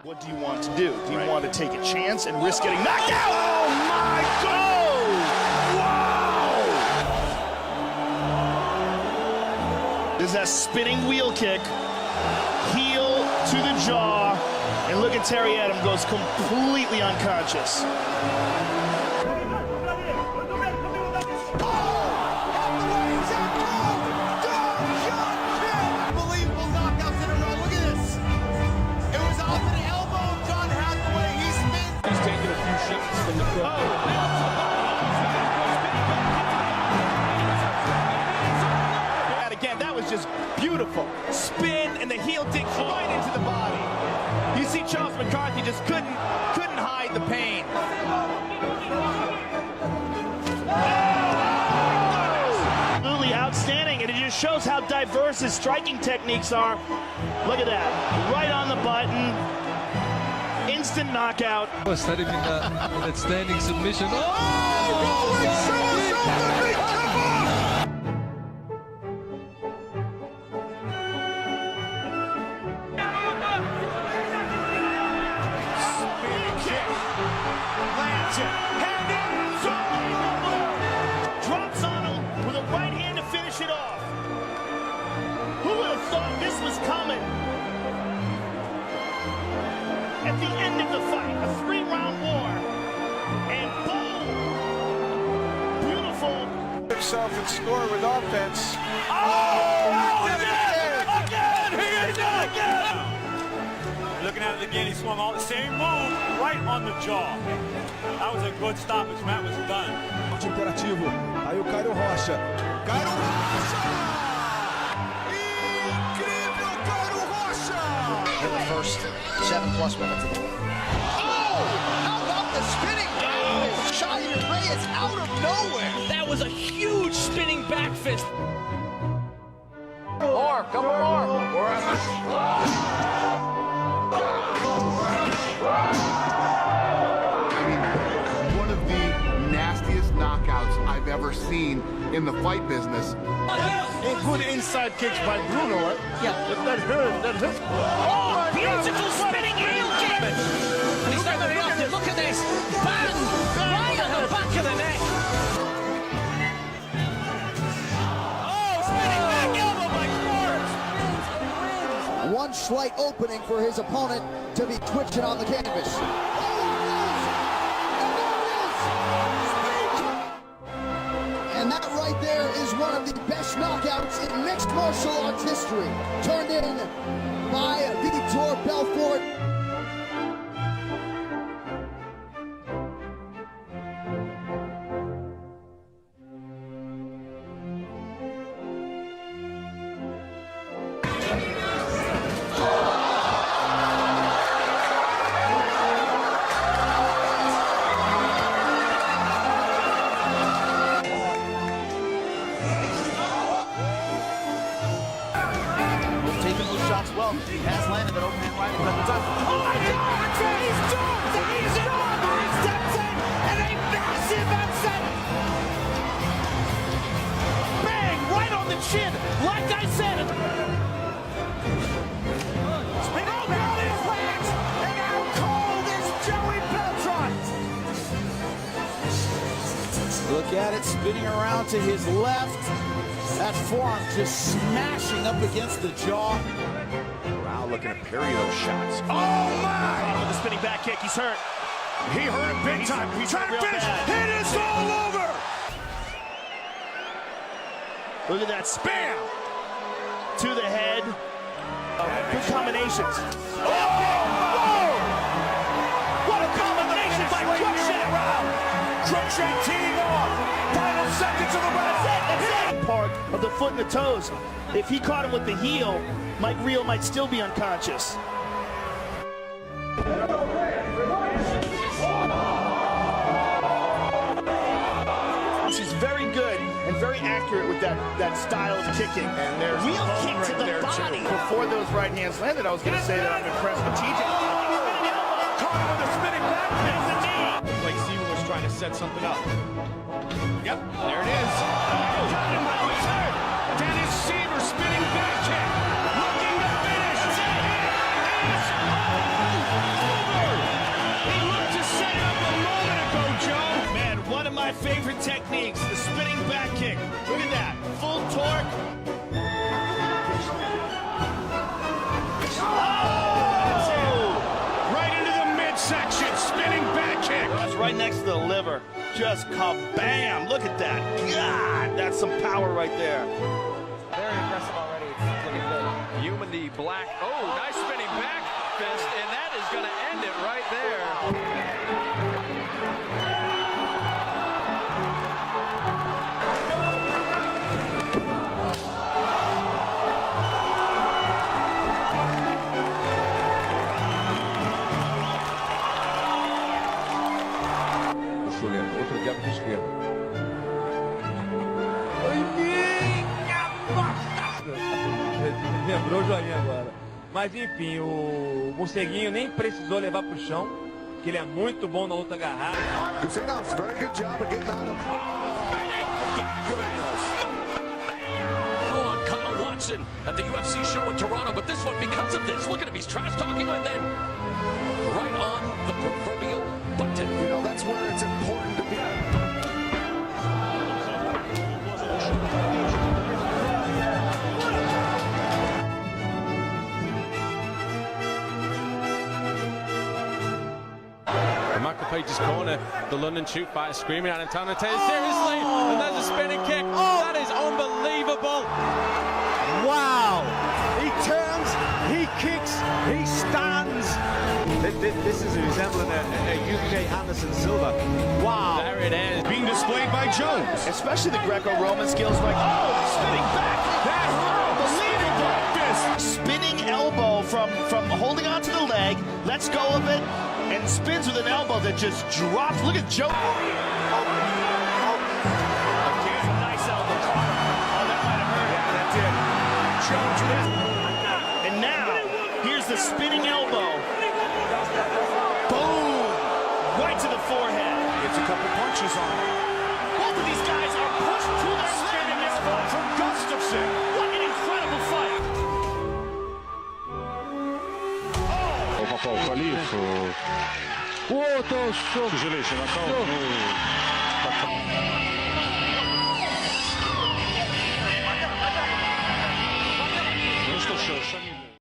What do you want to do? Do you want to take a chance and risk getting knocked out? Oh my God! Wow! This is a spinning wheel kick, heel to the jaw, and look at Terry Adam goes completely unconscious. Again, that was just beautiful. Spin and the heel digs right into the body. You see Charles McCarthy just couldn't hide the pain. Absolutely outstanding, and it just shows how diverse his striking techniques are. Look at that, right on the button. Instant knockout. Set him in that standing submission. Drops on him with a right hand to finish it off. Who would have thought this was coming? At the end of the fight, a 3-round war, and boom! Beautiful. Himself and score with offense. Oh, again! He did it again! Looking at it again, he swung all the same move right on the jaw. That was a good stoppage. Matt was done. Imperativo. Aí o Cairo Rocha. Cairo Rocha! Incrível Cairo Rocha! In the first 7+ minutes of the game. Oh! How about the spinning back? Shiny Reyes out of nowhere. That was a huge spinning back fist. More, couple more. One of the nastiest knockouts I've ever seen in the fight business. And good inside kicks by Bruno. Yeah. That hurt. Oh, beautiful spinning heel kick. And he's not going to look at this. Bang! Right on the back of the neck. Oh, spinning back elbow by Quartz. One slight opening for his opponent to be twitching on the canvas. And that right there is one of the best knockouts in mixed martial arts history. Turned in by Vitor Belfort. Taking those shots well. He has landed that overhand right a couple times. Oh my God! That is done! That is done! He steps in and a massive upset! Bang! Right on the chin! Like I said! Spinning back his legs! And how cold is Joey Beltran? Look at it, spinning around to his left. That forearm just smashing up against the jaw. Wow, looking at those shots. Oh my! With the spinning back kick, he's hurt. He hurt him big time. He's Trying to real finish. bad. It is all over! Look at that Bam! to the head. Good combinations. Oh! What a combination by Cruikshank around! Cruikshank teeing off! Final seconds of the round! Part of the foot and the toes. If he caught him with the heel, Mike Reel might still be unconscious. He's very good and very accurate with that style of kicking. And there's Wheel the kick bone to right the there, body. too. Before those right hands landed, I was going to say that I'm impressed with TJ. Caught him with a spinning back. There's the knee. Like Seaman was trying to set something up. Yep, there it is. Dennis Seaver spinning back kick. Looking to finish. It is favorite techniques, the spinning back kick. Look at that, full torque. Right into the midsection, spinning back kick. That's right next to the liver. Just kabam! Look at that. God, that's some power right there. Very impressive already. It's looking good. Human the black. Oh, nice spinning back fist, and that is going to end it right there. Outro jab de esquerda. Lembrou o Joinha agora. Mas enfim, o morceguinho nem precisou levar pro chão, que ele é muito bom na luta agarrada. At the UFC show in Toronto, but this one, because of this, look at him, he's trash talking and then right on the proverbial button. You know, that's where it's important to be. In Michael Page's corner, the London shoot fighter screaming at him, telling him to take it seriously, and there's a spinning kick. That is unbelievable. Wow! He turns, he kicks, he stands. This is resembling a UK Anderson Silva. Wow! There it is. Being displayed by Jones. Especially the Greco-Roman skills like, oh, spinning back. That's unbelievable! This Spinning elbow from holding onto the leg, lets go of it, and spins with an elbow that just drops. Look at Joe. Nice elbow. Oh, that might have hurt. Yeah, that did. Jones with it. And now, here's the spinning elbow. Boom! Right to the forehead. Gets a couple punches on it. Both of these guys are pushed to their spin in this fight. From Gustafsson. What an incredible fight. Opa, falta ali. Outro soco. Nakaudu.